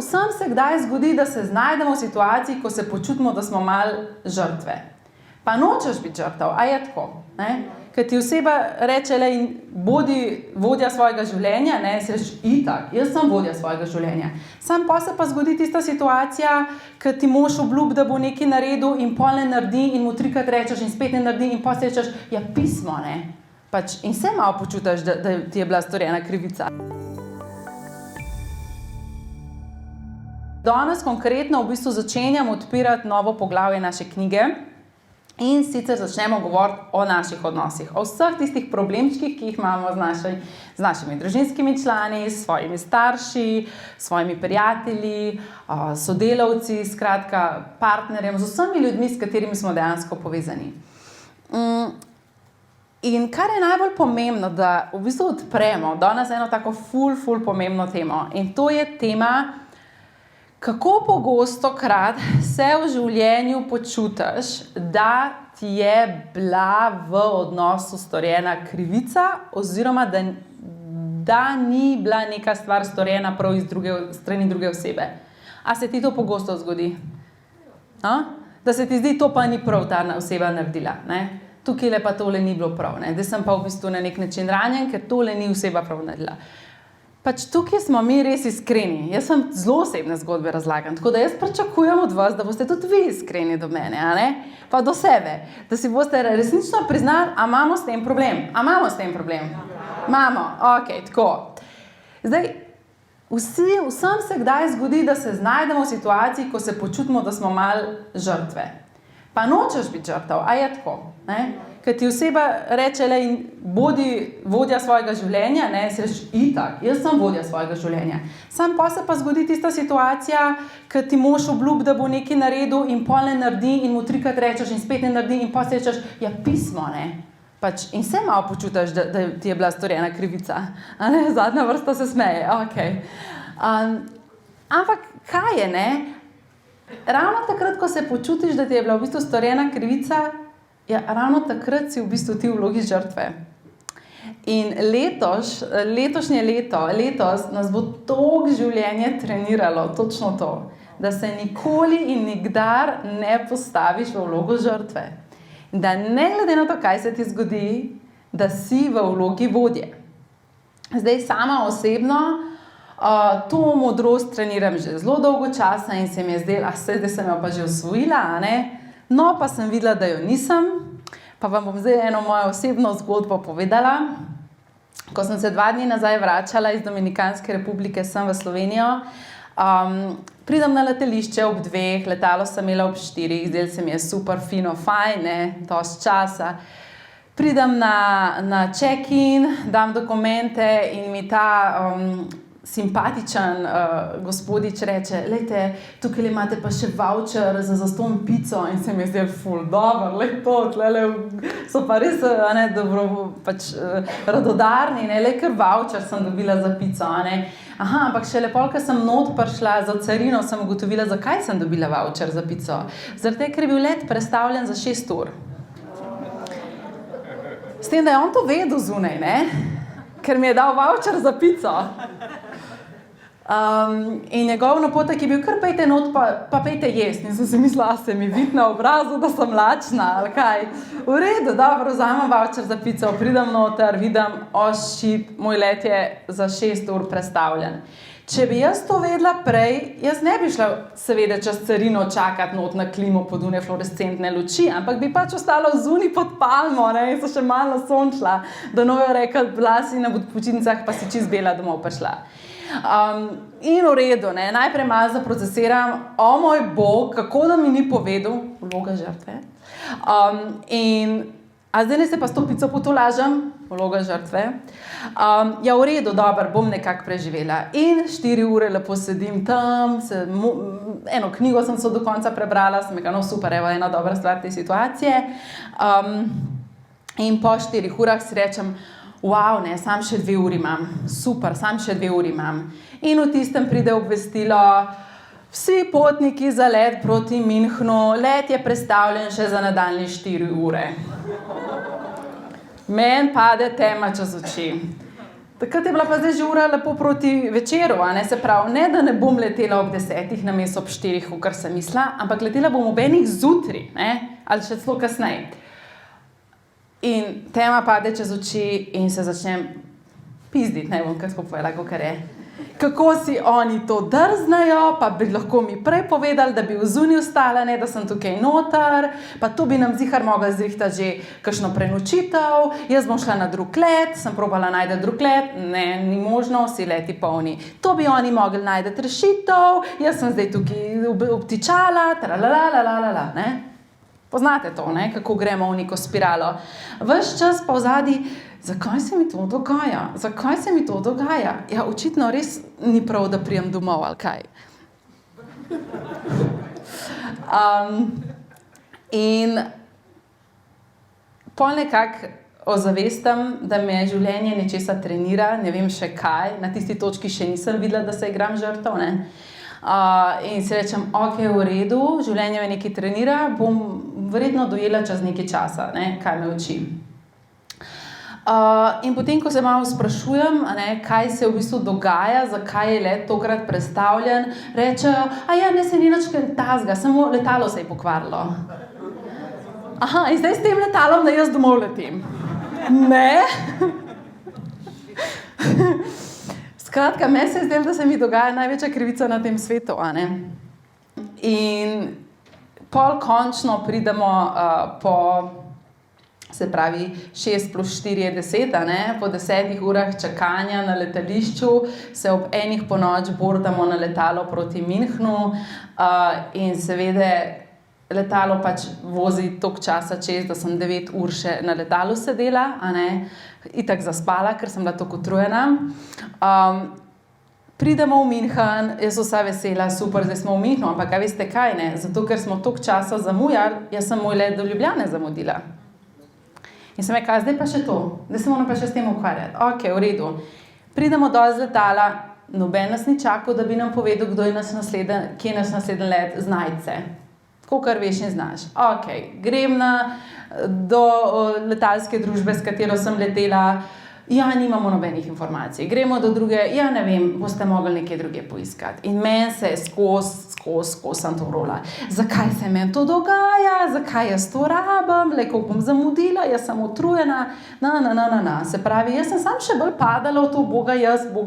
Vsem se kdaj zgodi, da se znajdemo v situaciji, ko se počutimo, da smo malo žrtve. Pa nočeš biti žrtev, a je tako. Ker ti oseba reče, bodi vodja svojega življenja, si rečeš, itak, jaz sem vodja svojega življenja. Sam pa se pa zgodi tista situacija, ker ti mož obljubi, da bo nekaj naredil in pol ne naredi in mu trikrat rečeš in spet ne naredi in pa si rečeš, ja pismo, in se malo počutiš, da ti je bila storjena krivica. Danes konkretno v bistvu začenjamo odpirati novo poglavje naše knjige in sicer začnemo govoriti o naših odnosih, o vseh tistih problemčkih, ki jih imamo z našimi družinskimi člani, s svojimi starši, s svojimi prijatelji, sodelavci, skratka partnerjem, z vsemi ljudmi, s katerimi smo dejansko povezani. In kar je najbolj pomembno, da v bistvu odpremo danes eno tako ful pomembno temo in to je tema, kako pogosto krat se v življenju počutiš, da ti je bila v odnosu storjena krivica oziroma da ni bila neka stvar storjena prav iz strani druge osebe. A se ti to pogosto zgodi? Da se ti zdi, to pa ni prav ta oseba naredila. Tukaj pa tole ni bilo prav. Da sem pa v bistvu na nek način ranjen, ker tole ni oseba prav naredila. Pač tukaj smo mi res iskreni. Jaz sem zelo osebne zgodbe razlagam, tako da jaz pričakujem od vas, da boste tudi vi iskreni do mene, pa do sebe. Da si boste resnično priznali, a imamo s tem problem. A imamo s tem problem? Imamo, okej, tako. Zdaj, vsem se kdaj zgodi, da se znajdemo v situaciji, ko se počutimo, da smo malo žrtve. Pa nočeš biti žrtev, a je tako. Ker ti oseba reče, bodi vodja svojega življenja, si rečeš, itak, jaz sem vodja svojega življenja. Sam pa se pa zgodi tista situacija, ker ti mož obljubi, da bo nekaj naredil in pol ne naredi in mu trikrat rečeš in spet ne naredi in pa si rečeš, ja pismo, in se malo počutiš, da ti je bila storjena krivica. Zadnja vrsta se smeje, okej. Ampak kaj je, Ravno takrat, ko se počutiš, da ti je bila v bistvu storjena krivica, ravno takrat si v bistvu ti v vlogi žrtve. In letošnje leto, letos nas bo toliko življenje treniralo, točno to, da se nikoli in nikdar ne postaviš v vlogo žrtve. Da ne glede na to, kaj se ti zgodi, da si v vlogi vodje. Zdaj sama osebno to modrost treniram že zelo dolgo časa in se mi je zdelo, zdaj sem jo pa že osvojila, No, pa sem videla, da jo nisem, pa vam bom zdaj eno mojo osebno zgodbo povedala. Ko sem se 2 dni nazaj vračala iz Dominikanske republike sem v Slovenijo, pridem na letališče ob 2, letalo sem imela ob 4, zdelo se mi je super, fino, fajn, dosti časa. Pridem na check-in, dam dokumente in mi ta simpatičen gospodič reče, tukaj imate pa še voucher za zastonj pico in se mi je zdelo ful dobro, tlele so pa res radodarni, ker voucher sem dobila za pico, ampak šele pol, ko sem not prišla za carino, sem ugotovila, zakaj sem dobila voucher za pico. Zaradi tega, ker je bil let prestavljen za 6 ur. S tem, da je on to vedel zunaj, ker mi je dal voucher za pico. In njegov napotek je bil, kar pejte not, pa pejte jesti. In sem si mislila, se mi vidi na obrazu, da sem lačna, ali kaj. V redu, dobro, vzamem voucher za pico, pridem noter, vidim, moj let je za 6 ur prestavljen. Če bi jaz to vedela prej, jaz ne bi šla seveda čez carino čakati not na klimo pod une fluorescentne luči, ampak bi pač ostala zunaj pod palmo, in se še malo nasončila, da no jo rekla, bila si na počitnicah, pa si čist bela domov prišla. In v redu, najprej malo zaprocesiram, o moj Bog, kako da mi ni povedal, vloga žrtve, a zdaj ne se pa s to pico potolažem, vloga žrtve, ja v redu, dobro, bom nekako preživela. In 4 ure lepo sedim tam, eno knjigo sem se do konca prebrala, sem rekla, no super, evo ena dobra stvar te situacije, in po 4 urah si rečem, wow, sam še 2 uri imam, super, sam še 2 uri imam. In v tistem pride obvestilo, vsi potniki za let proti Münchnu, let je prestavljen še za nadaljnje 4 ure. Meni pade tema čez oči. Takrat je bila pa zdaj že ura lepo proti večeru, se pravi, ne da ne bom letela ob 10 namesto ob 4, kar sem mislila, ampak letela bom ob 1 zjutraj, ali še celo kasneje. In tema pade čez oči in se začnem pizditi, ne bom kar povedala, kakor je. Kako si oni to drznajo, pa bi lahko mi prej povedali, da bi v zunji ostala, ne da sem tukaj noter, pa to bi nam zihar mogla zrihtati že kakšno prenočitev, jaz bom šla na drug let, sem probala najti drug let, ne, ni možno, vsi leti polni. To bi oni mogli najti rešitev, jaz sem zdaj tukaj obtičala, tralalalala, ne. Poznate to, ne, kako gremo v neko spiralo. Ves čas pa vzadi, zakaj se mi to dogaja? Zakaj se mi to dogaja? Ja, očitno res ni prav, da prijem domov, ali kaj. In pol nekako ozavestam, da me življenje nečesa trenira, ne vem še kaj, na tisti točki še nisem videla, da se igram žrtev, ne. In si rečem, ok, v redu, življenje me nekaj trenira, bom verjetno dojela čez nekaj časa, ne, kaj me uči. In potem, ko se malo sprašujem, kaj se v bistvu dogaja, zakaj je let tokrat prestavljen, rečejo, ne se ni nič kaj tazga, samo letalo se je pokvarilo. Aha, in zdaj s tem letalom, da jaz domov letim. Ne? Skratka, meni se je zdelo, da se mi dogaja največja krivica na tem svetu, In pol končno pridemo po, se pravi, 6 plus 4 je 10, po 10 urah čakanja na letališču se ob 1 ponoči bordamo na letalo proti Münchnu in seveda letalo pač vozi toliko časa čez, da sem 9 ur še na letalu sedela, itak zaspala, ker sem bila toliko utrujena. Pridemo v München, jaz vsa vesela, super, zdaj smo v Münchnu, ampak veste kaj, ne? Zato, ker smo toliko časa zamujali, jaz sem moj let do Ljubljane zamudila. In sem rekla, zdaj pa še to, zdaj se moram pa še s tem ukvarjati. Ok, v redu. Pridemo dol z letala, noben nas ni čakal, da bi nam povedal, kje je naš naslednji let, znajdь se. Tako, kar veš in znaš. Ok, grem do letalske družbe, s katero sem letela, nimamo nobenih informacij. Gremo do druge, ne vem, boste mogli nekje druge poiskati. In meni se skozi sem to rola. Zakaj se meni to dogaja? Zakaj jaz to rabim? Koliko bom zamudila? Jaz sem utrujena. Se pravi, jaz sem samo še bolj padala v to, boga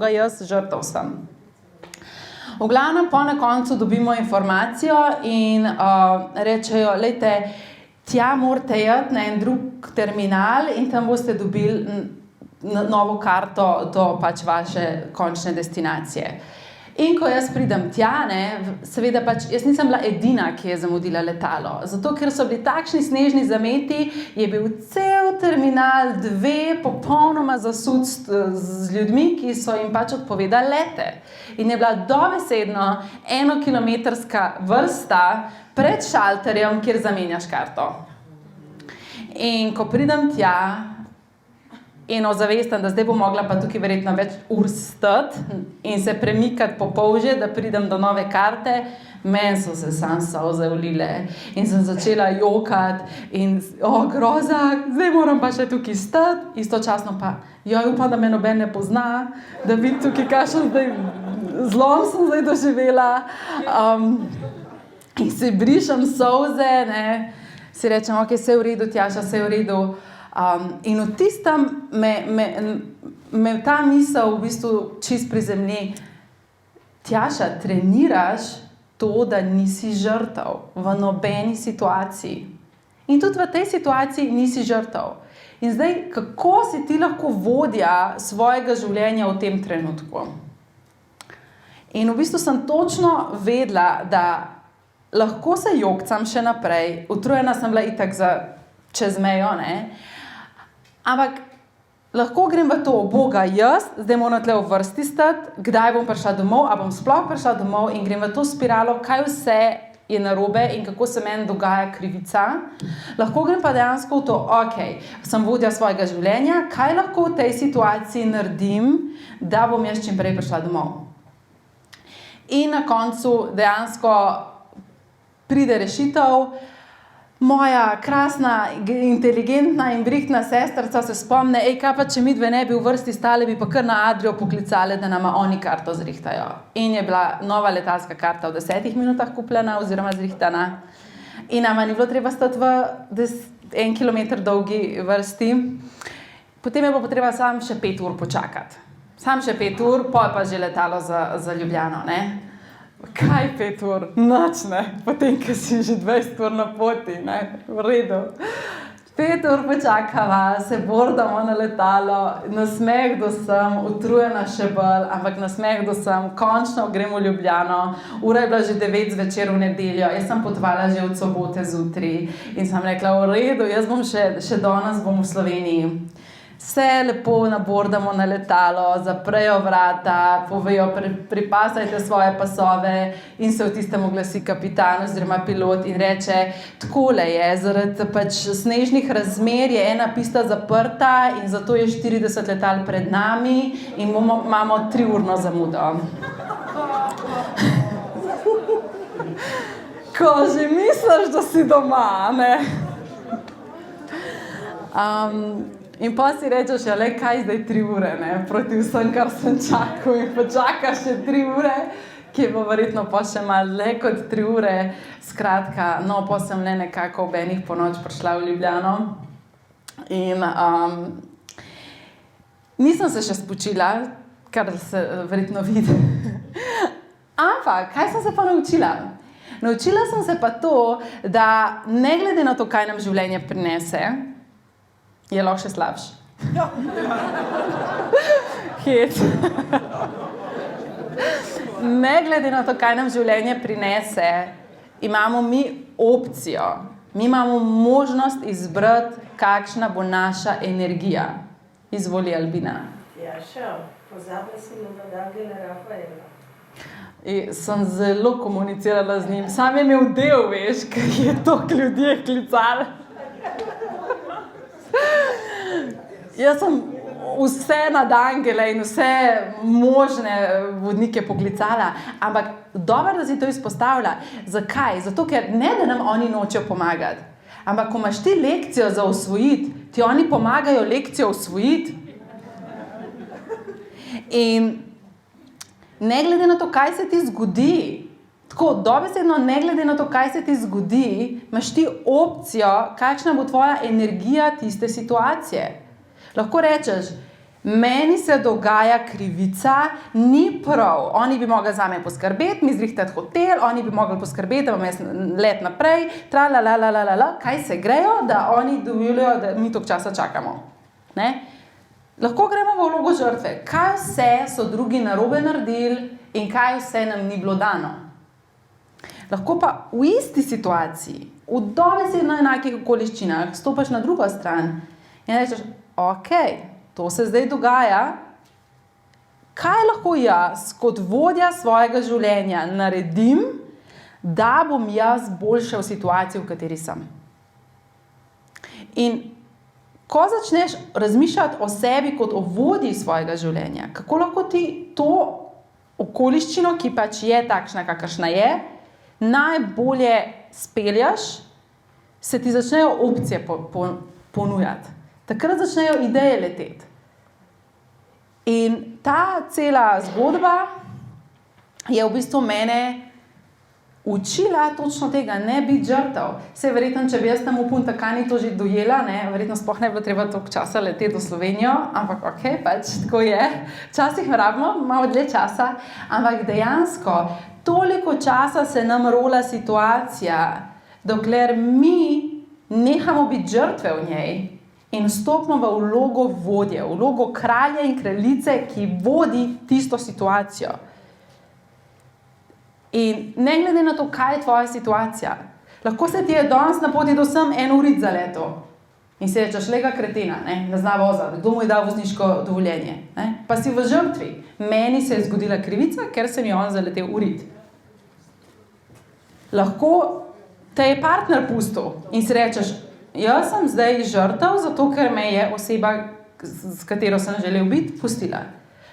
jaz, žrtev sem. V glavnem, po na koncu dobimo informacijo in rečejo, lejte, tja morate iti na en drug terminal in tam boste dobili novo karto do pač vaše končne destinacije. In ko jaz pridem tja, seveda pač jaz nisem bila edina, ki je zamudila letalo. Zato, ker so bili takšni snežni zameti, je bil cel terminal 2 popolnoma zasut z ljudmi, ki so jim pač odpovedali lete. In je bila dobesedno 1-kilometrska vrsta pred šalterjem, kjer zamenjaš karto. In ko pridem tja, in ozavestam, da zdaj bom mogla pa tukaj verjetno več ur stati in se premikati po polžje, da pridem do nove karte, meni so se samo solze ulile in sem začela jokati in groza, zdaj moram pa še tukaj stati, istočasno pa, upam, da me noben ne pozna, da vidim tukaj kakšen zdaj zlom sem zdaj doživela. In se brišem solze, si rečem, ok, vse v redu, Tjaša, vse v redu. In v tistem me ta misel v bistvu čist prizemlji. Tjaša, treniraš to, da nisi žrtev v nobeni situaciji. In tudi v tej situaciji nisi žrtev. In zdaj, kako si ti lahko vodja svojega življenja v tem trenutku? In v bistvu sem točno vedela, da lahko se jokcam še naprej, utrujena sem bila itak čez mejo, ampak lahko grem v to, boga jaz, zdaj moram tle v vrsti stati, kdaj bom prišla domov, a bom sploh prišla domov in grem v to spiralo, kaj vse je narobe in kako se meni dogaja krivica. Lahko grem pa dejansko v to, ok, sem vodja svojega življenja, kaj lahko v tej situaciji naredim, da bom jaz čim prej prišla domov. In na koncu dejansko pride rešitev, moja krasna, inteligentna in brihtna sestrica se spomne, kaj pa, če mi dve ne bi v vrsti stali, bi pa kar na Adrio poklicali, da nama oni karto zrihtajo. In je bila nova letalska karta v 10 minutah kupljena oziroma zrihtana. In nama ni bilo treba stati v 1 kilometer dolgi vrsti. Potem je bilo potreba sam še 5 ur počakati. Sam še 5 ur, pol pa že letalo za Ljubljano, ne? Kaj 5 ur? Noč, ne? Potem, ko si že 20 ur na poti, ne? V redu. 5 ur počakava, se bordamo na letalo, nasmeh do sem, utrujena še bolj, ampak nasmeh do sem, končno gremo v Ljubljano, ura je bila že 9 zvečer v nedeljo, jaz sem potovala že od sobote zjutraj in sem rekla, v redu, jaz bom še danes bom v Sloveniji. Vse lepo nabordamo na letalo, zaprejo vrata, povejo, pripasajte svoje pasove in se v tistem oglasi kapitan oziroma pilot in reče, takole je, zaradi pač snežnih razmer je ena pista zaprta in zato je 40 letal pred nami in imamo 3-urno zamudo. Ko že misliš, da si doma, ne? In pa si rečeš, kaj zdaj 3 ure, ne, proti vsem, kar sem čakal in počakaš še 3 ure, ki je pa verjetno pa še malo le kot 3 ure. Skratka, no, pa sem le nekako ob 1 ponoči prišla v Ljubljano in nisem se še spočila, kar se verjetno vidi. Ampak, kaj sem se pa naučila? Naučila sem se pa to, da ne glede na to, kaj nam življenje prinese, je lahko še slabši. Hit. Ne glede na to, kaj nam življenje prinese, imamo mi opcijo. Mi imamo možnost izbrati, kakšna bo naša energija. Izvoli, Albina. Ja, šel. Pozabila si na Daniela Rafaela. Sem zelo komunicirala z njim. Sam je imel del, veš, ker je toliko ljudje klicali. Jaz sem vse nad angele in vse možne vodnike poklicala, ampak dobro, da si to izpostavlja. Zakaj? Zato, ker ne, da nam oni nočejo pomagati, ampak ko imaš ti lekcijo za osvojiti, ti oni pomagajo lekcijo osvojiti. In ne glede na to, kaj se ti zgodi, tako dobesedno ne glede na to, kaj se ti zgodi, imaš ti opcijo, kakšna bo tvoja energija tiste situacije. Lahko rečeš, meni se dogaja krivica, ni prav, oni bi mogli zame poskrbeti, mi zrihtati hotel, oni bi mogli poskrbeti, da bom jaz let naprej, kaj se grejo, da oni dovoljujo, da mi toliko časa čakamo. Ne? Lahko gremo v vlogo žrtve, kaj vse so drugi narobe naredili in kaj vse nam ni bilo dano. Lahko pa v isti situaciji, v dobesedno enakih okoliščinah, stopaš na drugo stran in rečeš, ok, to se zdaj dogaja, kaj lahko jaz kot vodja svojega življenja naredim, da bom jaz boljša v situaciji, v kateri sem. In ko začneš razmišljati o sebi kot o vodji svojega življenja, kako lahko ti to okoliščino, ki pač je takšna, kakršna je, najbolje speljaš, se ti začnejo opcije ponujati. Takrat začnejo ideje leteti. In ta cela zgodba je v bistvu mene učila točno tega, ne biti žrtev. Saj verjetno, če bi jaz tam v Punta Cani to že dojela, ne, verjetno sploh ne bi bilo treba toliko časa leteti v Slovenijo, ampak ok, pač tako je. Včasih rabimo malo dlje časa, ampak dejansko toliko časa se nam rola situacija, dokler mi nehamo biti žrtve v njej in vstopimo v vlogo vodje, v vlogo kralja in kraljice, ki vodi tisto situacijo. In ne glede na to, kaj je tvoja situacija, lahko se ti je danes na poti do sem 1 uric zaletel in si rečeš, lega kretena, ne zna voziti, kdo mu je dal vozniško dovoljenje, ne? Pa si v žrtvi. Meni se je zgodila krivica, ker se mi je on zaletel urit. Lahko te je partner pustil in si rečeš, jaz sem zdaj žrtev, zato ker me je oseba, s katero sem želel biti, pustila.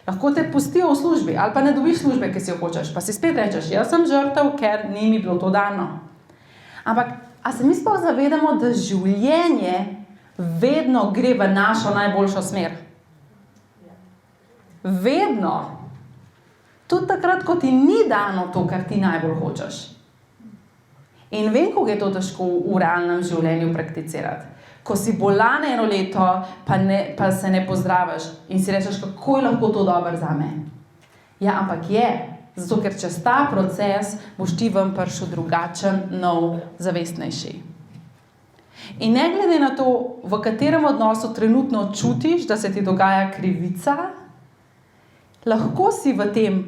Lahko te pustijo v službi ali pa ne dobiš službe, ki si jo hočeš, pa si spet rečeš, jaz sem žrtev, ker ni mi bilo to dano. Ampak a se mi sploh zavedamo, da življenje vedno gre v našo najboljšo smer? Vedno. Tudi takrat, ko ti ni dano to, kar ti najbolj hočeš. In vem, kako je to težko v realnem življenju prakticirati. Ko si bolan 1 leto, pa se ne pozdraviš in si rečeš, kako je lahko to dobro zame. Ja, ampak je. Zato, ker čez ta proces boš ti ven prišel drugačen, nov, zavestnejši. In ne glede na to, v katerem odnosu trenutno čutiš, da se ti dogaja krivica, lahko si v tem,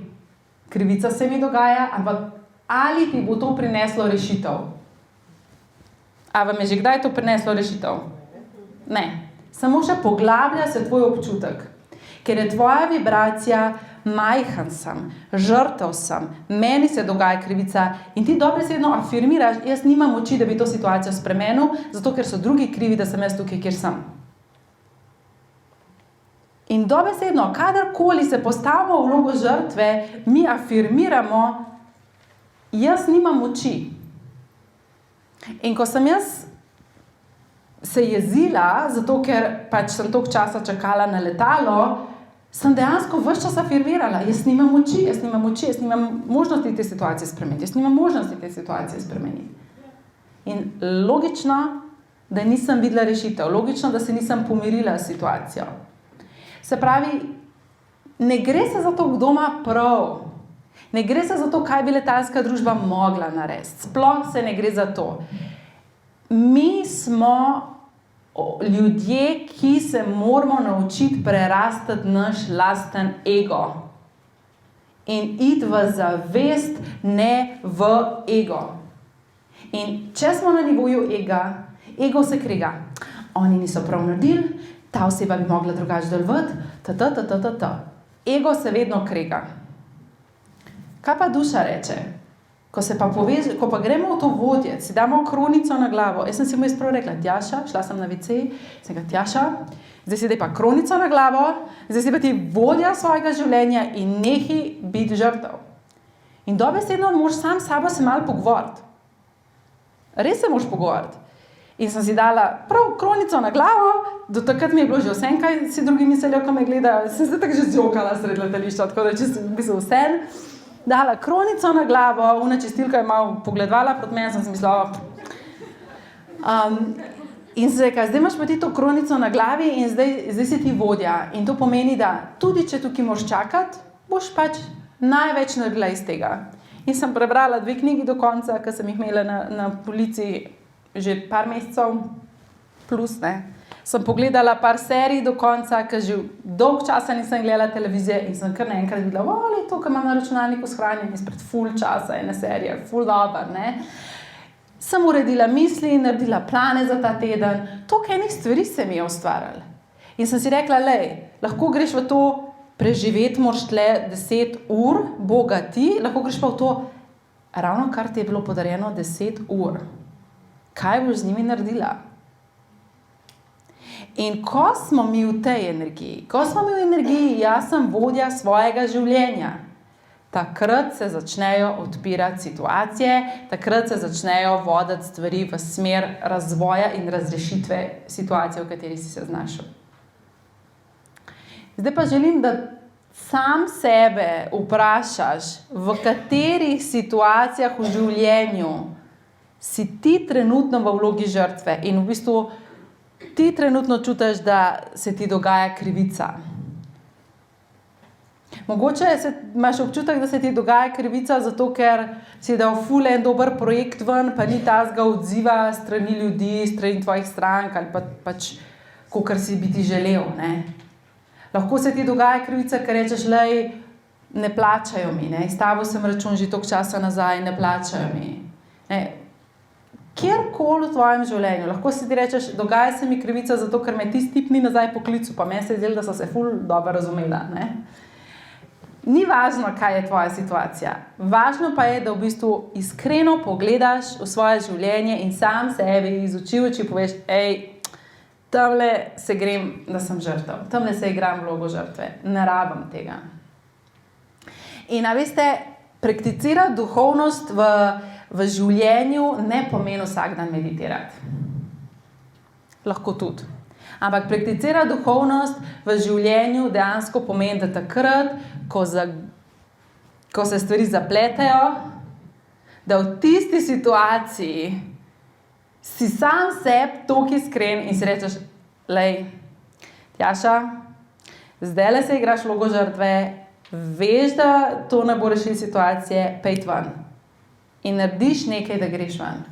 krivica se mi dogaja, ampak ali ti bo to prineslo rešitev? A vam je že kdaj to prineslo rešitev? Ne. Samo še poglablja se tvoj občutek. Ker je tvoja vibracija, majhen sem, žrtev sem, meni se dogaja krivica in ti dobesedno afirmiraš, jaz nimam moči, da bi to situacijo spremenil, zato ker so drugi krivi, da sem jaz tukaj, kjer sem. In dobesedno, kadarkoli se postavimo v vlogo žrtve, mi afirmiramo, jaz nimam moči. In ko sem jaz se jezila, zato ker pač sem toliko časa čakala na letalo, sem dejansko ves čas afirmirala, jaz nimam moči, jaz nimam možnosti te situacije spremeniti. In logično, da nisem videla rešitev, logično, da se nisem pomirila s situacijo. Se pravi, ne gre se za to, kdo ima prav. Ne gre se za to, kaj bi letalska družba mogla narediti. Sploh se ne gre za to. Mi smo ljudje, ki se moramo naučiti prerastati naš lasten ego. In iti v zavest, ne v ego. In če smo na nivoju ega, ego se krega. Oni niso prav naredili, ta oseba bi mogla drugače delovati, Ego se vedno krega. Kaj pa duša reče? Ko pa gremo v to vodje, si damo kronico na glavo. Jaz sem si mu prav rekla, Tjaša, šla sem na WC, sem rekla, Tjaša, zdaj si daj pa kronico na glavo, zdaj si pa ti vodja svojega življenja in nehi biti žrtev. In dobesedno moraš sam s sabo se malo pogovoriti. Res se moraš pogovoriti. In sem si dala prav kronico na glavo, do takrat mi je bilo že vse, kaj si drugi mislijo, ko me gledajo. Sem se tako že zjokala sred letališča, tako da čisto v bistvu vse. Dala kronico na glavo, una čistilka je malo pogledovala proti meni, sem si mislila. In se rekla, zdaj imaš pa ti to kronico na glavi in zdaj si ti vodja. In to pomeni, da tudi če tukaj moraš čakati, boš pač največ naredila iz tega. In sem prebrala 2 knjigi do konca, ker sem jih imela na polici že par mesecev plus, ne. Sem pogledala par serij do konca, ker že dolgo časa nisem gledala televizije in sem kar naenkrat videla, to, kar imam na računalniku shranjen izpred ful časa, ene serije, ful dober, ne. Sem uredila misli, naredila plane za ta teden, toliko enih stvari se mi je ustvarjalo. In sem si rekla, lahko greš v to, preživeti moraš tle 10 ur, Boga ti, lahko greš pa v to, ravno kar ti je bilo podarjeno 10 ur. Kaj boš z njimi naredila? In ko smo mi v tej energiji, jaz sem vodja svojega življenja, takrat se začnejo odpirati situacije, takrat se začnejo voditi stvari v smer razvoja in razrešitve situacije, v kateri si se znašel. Zdaj pa želim, da sam sebe vprašaš, v katerih situacijah v življenju si ti trenutno v vlogi žrtve in v bistvu ti trenutno čutiš, da se ti dogaja krivica. Mogoče imaš občutek, da se ti dogaja krivica, zato ker si dal ful en dober projekt ven, pa ni tazga odziva strani ljudi, strani tvojih strank ali pa pač, kakor si bi ti želel, ne. Lahko se ti dogaja krivica, ker rečeš, ne plačajo mi, ne. Izstavil sem račun že toliko časa nazaj, ne plačajo mi. Ne. Kjerkoli v tvojem življenju, lahko si ti rečeš, dogaja se mi krivica, zato ker me tisti tip ni nazaj poklical, pa meni se je zdelo, da so se ful dobro razumela, ne. Ni važno, kaj je tvoja situacija. Važno pa je, da v bistvu iskreno pogledaš v svoje življenje in sam sebi iz oči v oči poveš, tamle se grem, da sem žrtev. Tamle se igram vlogo žrtve. Ne rabim tega. In a veste, prakticirati duhovnost v življenju ne pomeni vsak dan meditirati. Lahko tudi. Ampak prakticirati duhovnost v življenju dejansko pomeni, da takrat, ko se stvari zapletejo, da v tisti situaciji si sam sebi toliko iskren in si rečeš, lej, Tjaša, zdajle se igraš vlogo žrtve, veš, da to ne bo rešilo situacije, pejt ven. In narediš nekaj, da greš ven.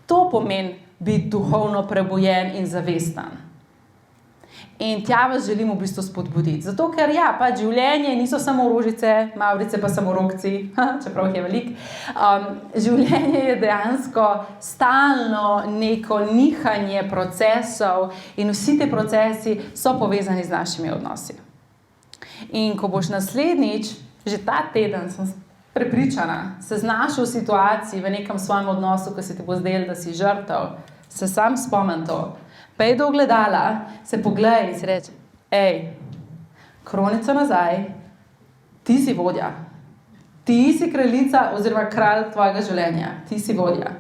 To pomeni biti duhovno prebujen in zavesten. In tja vas želim v bistvu spodbuditi. Zato, ker pač življenje niso samo rožice, mavrice pa samo rokci, čeprav jih je veliko. Življenje je dejansko stalno neko nihanje procesov in vsi ti procesi so povezani z našimi odnosi. In ko boš naslednjič, že ta teden, sem prepričana, se znašel v situaciji, v nekem svojem odnosu, ko se ti bo zdelo, da si žrtev, se sam spomni to. Pej do ogledala, se poglej in si reči, kronico nazaj, ti si vodja. Ti si kraljica oziroma kralj tvojega življenja. Ti si vodja.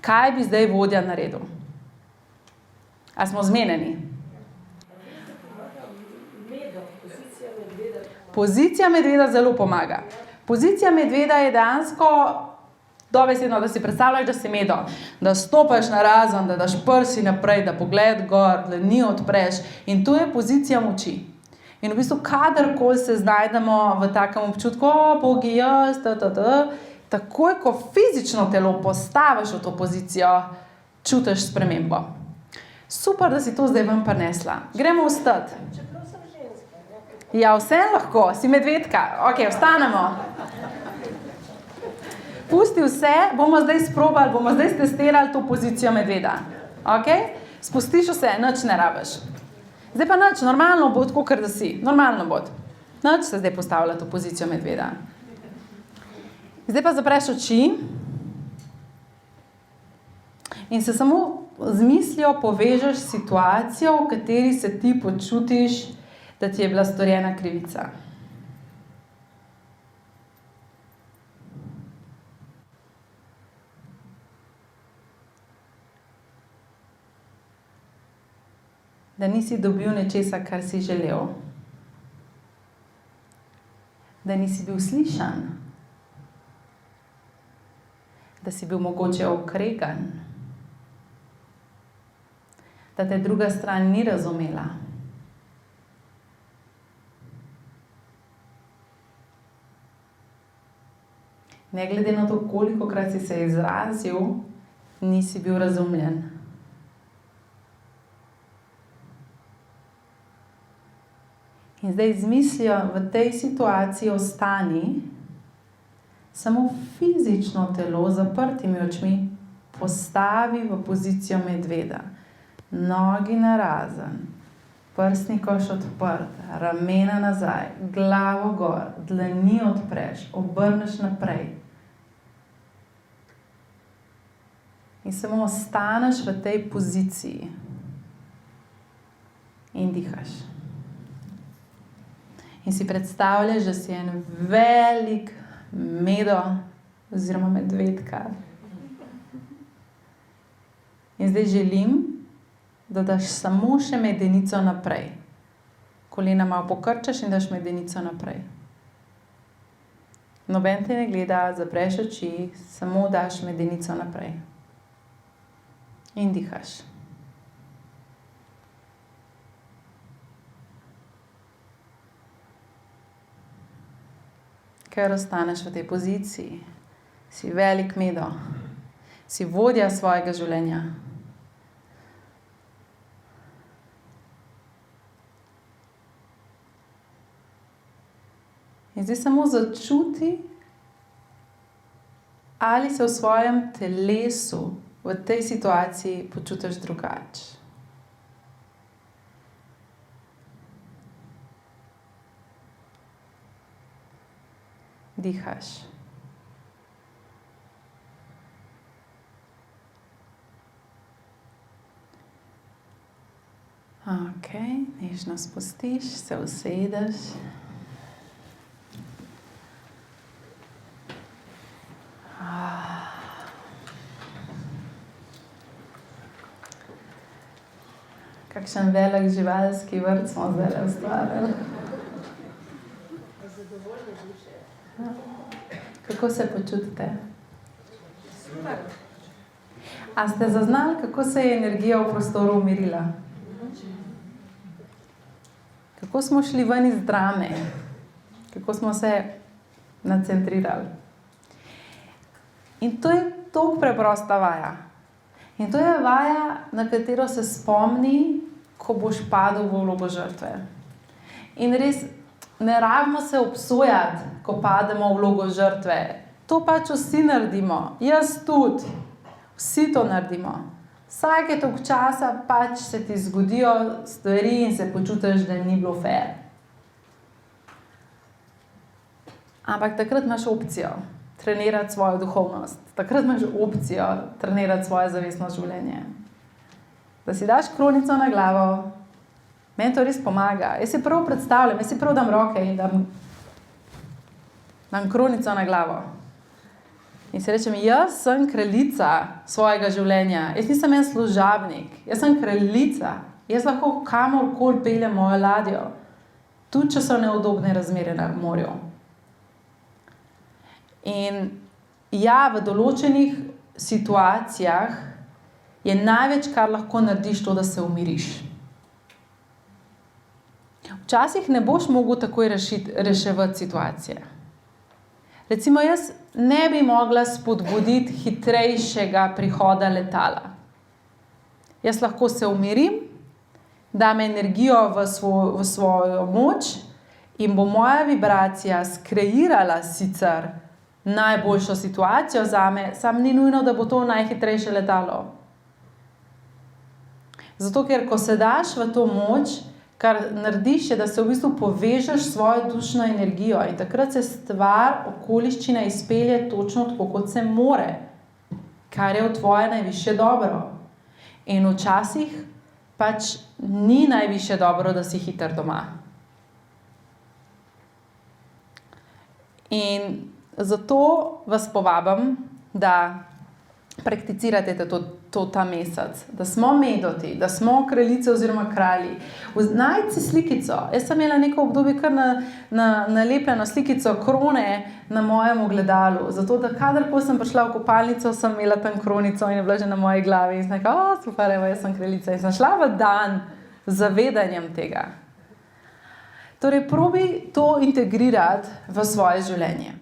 Kaj bi zdaj vodja naredil? A smo zmenjeni? Pozicija medveda zelo pomaga. Pozicija medveda je dejansko dobesedno, da si predstavljaš, da si medo, da stopaš na razen, da daš prsi naprej, da pogled gor, da ni odpreš. In to je pozicija moči. In v bistvu, kadarkoli se znajdemo v takem občutku, bogi jaz, takoj, ko fizično telo postaviš v to pozicijo, čutiš spremembo. Super, da si to zdaj ven prinesla. Gremo vstati. Čeprav sem ženska. Ja, vse lahko, si medvedka. Ok, vstanemo. Pusti vse, bomo zdaj sprobali, bomo zdaj testirali to pozicijo medveda. Ok? Spustiš vse, nič ne rabiš. Zdaj pa nič, normalno bo, tako kar da si. Normalno bo. Nič se zdaj postavlja to pozicijo medveda. Zdaj pa zapreš oči in se samo z mislijo povežeš s situacijo, v kateri se ti počutiš, da ti je bila storjena krivica. Da nisi dobil nečesa, kar si želel. Da nisi bil slišan. Da si bil mogoče okregan. Da te druga stran ni razumela. Ne glede na to, kolikokrat si se izrazil, nisi bil razumljen. In zdaj z mislijo v tej situaciji ostani, samo fizično telo z zaprtimi očmi postavi v pozicijo medveda. Nogi narazen, prsni koš odprt, ramena nazaj, glavo gor, dlani odpreš, obrneš naprej. In samo ostaneš v tej poziciji in dihaš. In si predstavljaš, da si en velik medo oziroma medvedka. In zdaj želim, da daš samo še medenico naprej. Kolena malo pokrčaš in daš medenico naprej. Noben te ne gleda, zapreš oči, samo daš medenico naprej. In dihaš. Ker ostaneš v tej poziciji, si velik medo, si vodja svojega življenja. In zdaj samo začuti, ali se v svojem telesu v tej situaciji počutiš drugače. Dihaš. Ok, nežno spustiš, se usedeš. Kakšen velik živalski vrt smo zdaj ustvarjali. Zadovoljne duše. Kako se počutite? Super. A ste zaznali, kako se je energija v prostoru umirila? Kako smo šli ven iz drame? Kako smo se nacentrirali? In to je tako preprosta vaja. In to je vaja, na katero se spomni, ko boš padel v vlogo žrtve. In res, ne rabimo se obsojati, ko pademo v vlogo žrtve. To pač vsi naredimo. Jaz tudi. Vsi to naredimo. Vsake toliko časa pač se ti zgodijo stvari in se počutiš, da ni bilo fair. Ampak takrat imaš opcijo trenirati svojo duhovnost. Takrat imaš opcijo trenirati svoje zavestno življenje. Da si daš kronico na glavo, meni to res pomaga. Jaz si prav predstavljam, jaz si prav dam roke in dam kronico na glavo. In si rečem, jaz sem kraljica svojega življenja. Jaz nisem en služabnik, jaz sem kraljica. Jaz lahko kamorkoli peljem mojo ladjo, tudi če so neudobne razmere na morju. In ja, v določenih situacijah je največ, kar lahko narediš, to, da se umiriš. Včasih ne boš mogel takoj reševati situacije. Recimo, jaz ne bi mogla spodbuditi hitrejšega prihoda letala. Jaz lahko se umirim, dam energijo v svojo moč in bo moja vibracija skreirala sicer najboljšo situacijo zame, samo ni nujno, da bo to najhitrejše letalo. Zato, ker ko se daš v to moč, kar narediš je, da se v bistvu povežeš s svojo dušno energijo in takrat se stvar, okoliščina izpelje točno tako, kot se more, kar je v tvoje najvišje dobro. In včasih pač ni najvišje dobro, da si hiter doma. In zato vas povabim, da prakticirate ta mesec, da smo medoti, da smo kraljice oziroma kralji. Najdi si slikico. Jaz sem imela neko obdobje kar nalepljeno slikico krone na mojem ogledalu, zato da kadarkoli sem prišla v kopalnico, sem imela tam kronico in je bila že na moji glavi in sem rekla, super, evo, jaz sem kraljica. In sem šla v dan z zavedanjem tega. Torej, probi to integrirati v svoje življenje.